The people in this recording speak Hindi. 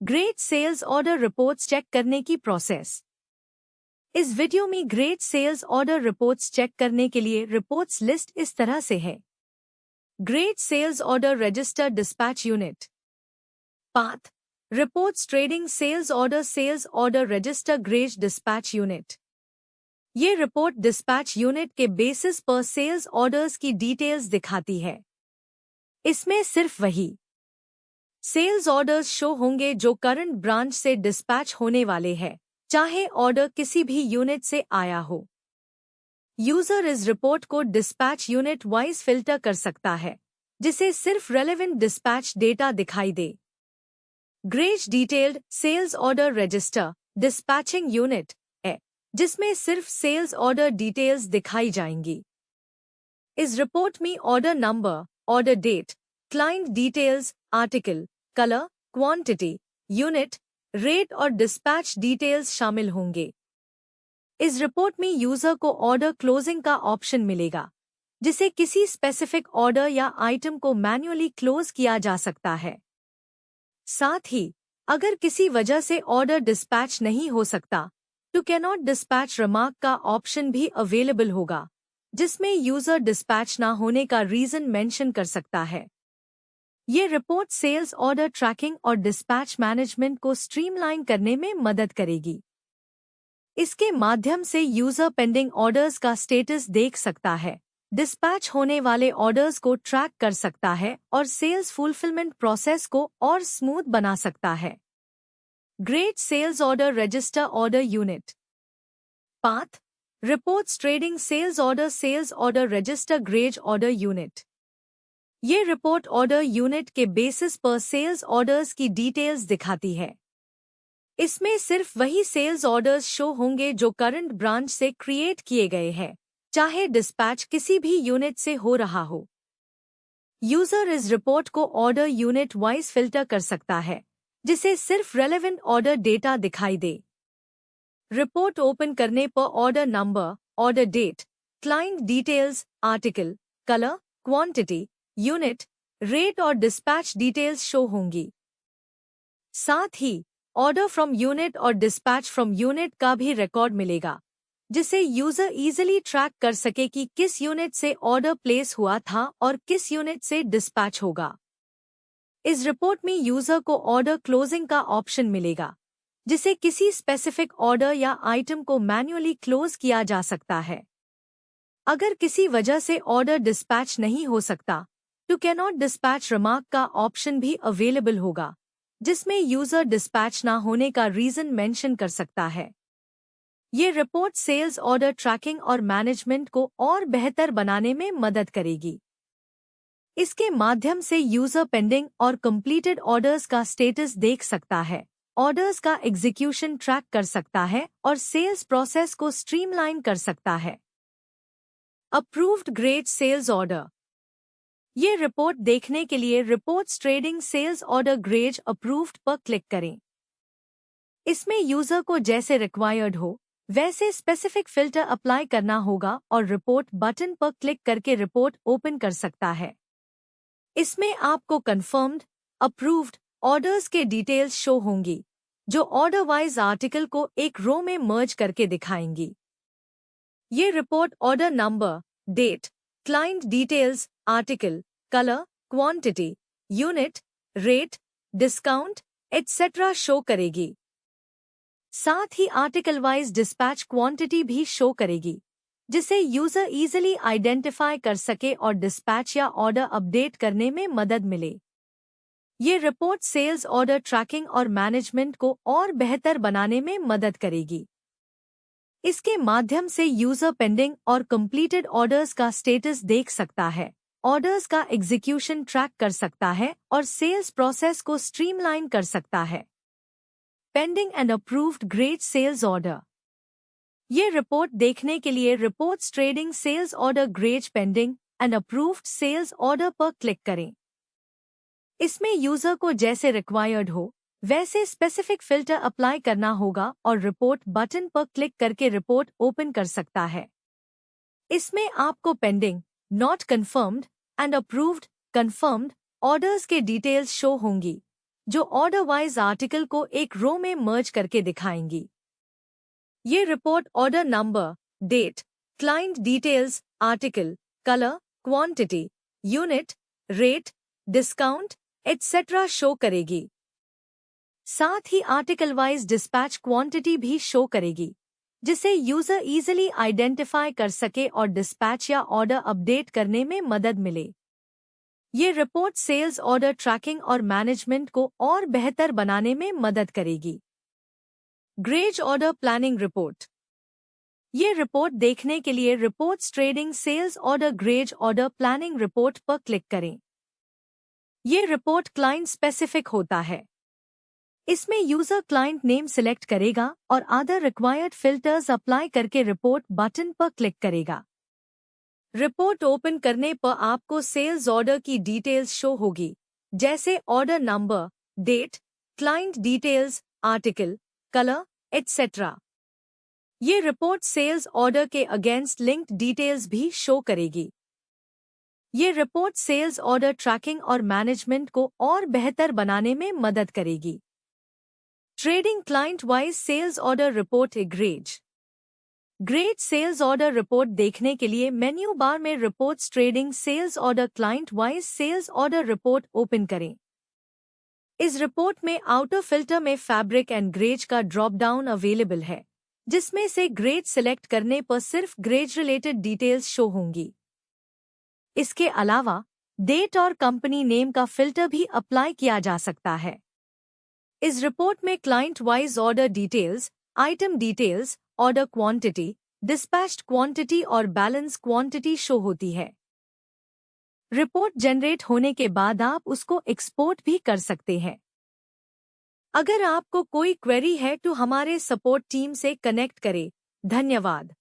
Great sales order reports check करने की प्रोसेस। इस वीडियो में great sales order reports check करने के लिए रिपोर्ट्स लिस्ट इस तरह से है। Great sales order register dispatch unit. Path reports trading sales order register greige dispatch unit. ये रिपोर्ट डिस्पैच यूनिट के बेसिस पर सेल्स ऑर्डर्स की डिटेल्स दिखाती है। इसमें सिर्फ वही सेल्स ऑर्डर्स शो होंगे जो करंट ब्रांच से डिस्पैच होने वाले हैं, चाहे ऑर्डर किसी भी यूनिट से आया हो। यूजर इस रिपोर्ट को डिस्पैच यूनिट वाइज फिल्टर कर सकता है, जिसे सिर्फ रेलेवेंट डिस्पैच डेटा दिखाई दे। ग्रेज detailed sales order register dispatching unit है, जिसमें सिर्फ सेल्स ऑर्डर डिटेल्स दिखाई जाएंगी। इस रिपोर्ट में order number, order date, client details, article, colour, quantity, unit, rate और डिस्पैच डिटेल्स शामिल होंगे। इस रिपोर्ट में यूजर को ऑर्डर क्लोजिंग का ऑप्शन मिलेगा, जिसे किसी स्पेसिफिक ऑर्डर या आइटम को मैन्युअली क्लोज किया जा सकता है। साथ ही अगर किसी वजह से ऑर्डर डिस्पैच नहीं हो सकता तो कैन नॉट डिस्पैच रिमार्क का ऑप्शन भी अवेलेबल होगा, जिसमें यूजर डिस्पैच ना होने का रीजन मेंशन कर सकता है। ये रिपोर्ट सेल्स ऑर्डर ट्रैकिंग और डिस्पैच मैनेजमेंट को स्ट्रीमलाइन करने में मदद करेगी। इसके माध्यम से यूजर पेंडिंग ऑर्डर्स का स्टेटस देख सकता है, डिस्पैच होने वाले ऑर्डर्स को ट्रैक कर सकता है और सेल्स फुलफिलमेंट प्रोसेस को और स्मूथ बना सकता है। Great sales order register order unit. Path reports trading sales order register greige order unit. ये रिपोर्ट ऑर्डर यूनिट के बेसिस पर सेल्स ऑर्डर्स की डिटेल्स दिखाती है। इसमें सिर्फ वही सेल्स ऑर्डर्स शो होंगे जो करंट ब्रांच से क्रिएट किए गए हैं, चाहे डिस्पैच किसी भी यूनिट से हो रहा हो। यूजर इस रिपोर्ट को ऑर्डर यूनिट वाइज फिल्टर कर सकता है, जिसे सिर्फ रेलेवेंट ऑर्डर डेटा दिखाई दे। रिपोर्ट ओपन करने पर order number, order date, client details, article, colour, quantity, unit, rate और डिस्पैच डिटेल्स शो होंगी। साथ ही ऑर्डर फ्रॉम यूनिट और डिस्पैच फ्रॉम यूनिट का भी रिकॉर्ड मिलेगा, जिसे यूजर इजीली ट्रैक कर सके कि किस यूनिट से ऑर्डर प्लेस हुआ था और किस यूनिट से डिस्पैच होगा। इस रिपोर्ट में यूजर को ऑर्डर क्लोजिंग का ऑप्शन मिलेगा, जिसे किसी स्पेसिफिक ऑर्डर या आइटम को मैन्युअली क्लोज किया जा सकता है। अगर किसी वजह से ऑर्डर डिस्पैच नहीं हो सकता तो कैन नॉट डिस्पैच रिमार्क का ऑप्शन भी अवेलेबल होगा, जिसमें यूजर डिस्पैच ना होने का रीजन मेंशन कर सकता है। ये रिपोर्ट सेल्स ऑर्डर ट्रैकिंग और मैनेजमेंट को और बेहतर बनाने में मदद करेगी। इसके माध्यम से यूजर पेंडिंग और कंप्लीटेड ऑर्डर्स का स्टेटस देख सकता है, ऑर्डर्स का एग्जीक्यूशन ट्रैक कर सकता है और सेल्स प्रोसेस को स्ट्रीमलाइन कर सकता है। Approved great sales order. ये रिपोर्ट देखने के लिए reports trading sales order greige approved पर क्लिक करें। इसमें यूजर को जैसे रिक्वायर्ड हो वैसे स्पेसिफिक फिल्टर अप्लाई करना होगा और रिपोर्ट बटन पर क्लिक करके रिपोर्ट ओपन कर सकता है। इसमें आपको कंफर्म्ड, अप्रूव्ड ऑर्डर्स के डिटेल्स शो होंगी, जो ऑर्डर वाइज आर्टिकल को एक रो में मर्ज करके दिखाएंगी। ये report order number, date, client details, article, colour, quantity, unit, rate, discount etcetera show करेगी। साथ ही आर्टिकल वाइज डिस्पैच क्वांटिटी भी शो करेगी, जिसे यूजर इजीली आइडेंटिफाई कर सके और डिस्पैच या ऑर्डर अपडेट करने में मदद मिले। ये रिपोर्ट सेल्स ऑर्डर ट्रैकिंग और मैनेजमेंट को और बेहतर बनाने में मदद करेगी। इसके माध्यम से यूजर पेंडिंग और कंप्लीटेड ऑर्डर्स का स्टेटस देख सकता है, ऑर्डर्स का एग्जीक्यूशन ट्रैक कर सकता है और सेल्स प्रोसेस को स्ट्रीमलाइन कर सकता है। Pending and approved great sales order. ये रिपोर्ट देखने के लिए reports trading sales order greige pending and approved sales order पर क्लिक करें। इसमें यूजर को जैसे रिक्वायर्ड हो वैसे स्पेसिफिक फिल्टर अप्लाई करना होगा और रिपोर्ट बटन पर क्लिक करके रिपोर्ट ओपन कर सकता है। इसमें आपको pending, not confirmed and approved, confirmed orders के डिटेल्स शो होंगी, जो ऑर्डर वाइज आर्टिकल को एक रो में मर्ज करके दिखाएंगी। ये report order number, date, client details, article, colour, quantity, unit, rate, discount etcetera show करेगी। साथ ही आर्टिकल वाइज डिस्पैच क्वांटिटी भी शो करेगी, जिसे यूजर इजीली आइडेंटिफाई कर सके और डिस्पैच या ऑर्डर अपडेट करने में मदद मिले। ये रिपोर्ट सेल्स ऑर्डर ट्रैकिंग और मैनेजमेंट को और बेहतर बनाने में मदद करेगी। Greige order planning report. ये रिपोर्ट देखने के लिए reports trading sales order greige order planning report पर क्लिक करें। ये रिपोर्ट क्लाइंट स्पेसिफिक होता है। इसमें यूजर क्लाइंट नेम सिलेक्ट करेगा और अदर रिक्वायर्ड फिल्टर्स अप्लाई करके रिपोर्ट बटन पर क्लिक करेगा। रिपोर्ट ओपन करने पर आपको सेल्स ऑर्डर की डिटेल्स शो होगी, जैसे order number, date, client details, article, colour etcetera. ये रिपोर्ट सेल्स ऑर्डर के अगेंस्ट लिंक्ड डिटेल्स भी शो करेगी। ये रिपोर्ट सेल्स ऑर्डर ट्रैकिंग और मैनेजमेंट को और बेहतर बनाने में मदद करेगी। Trading client wise sales order report. Greige sales order report देखने के लिए मेन्यू बार में reports trading sales order client wise sales order report open करें। इस रिपोर्ट में आउटर फिल्टर में फैब्रिक एंड ग्रेज का ड्रॉप डाउन अवेलेबल है, जिसमें से ग्रेज सिलेक्ट करने पर सिर्फ ग्रेज रिलेटेड डिटेल्स शो होंगी। इसके अलावा डेट और कंपनी नेम का फिल्टर भी अप्लाई किया जा सकता है। इस रिपोर्ट में client wise order details, item details, order quantity, dispatched quantity और बैलेंस क्वांटिटी शो होती है। रिपोर्ट जनरेट होने के बाद आप उसको एक्सपोर्ट भी कर सकते हैं। अगर आपको कोई क्वेरी है तो हमारे सपोर्ट टीम से कनेक्ट करें। धन्यवाद।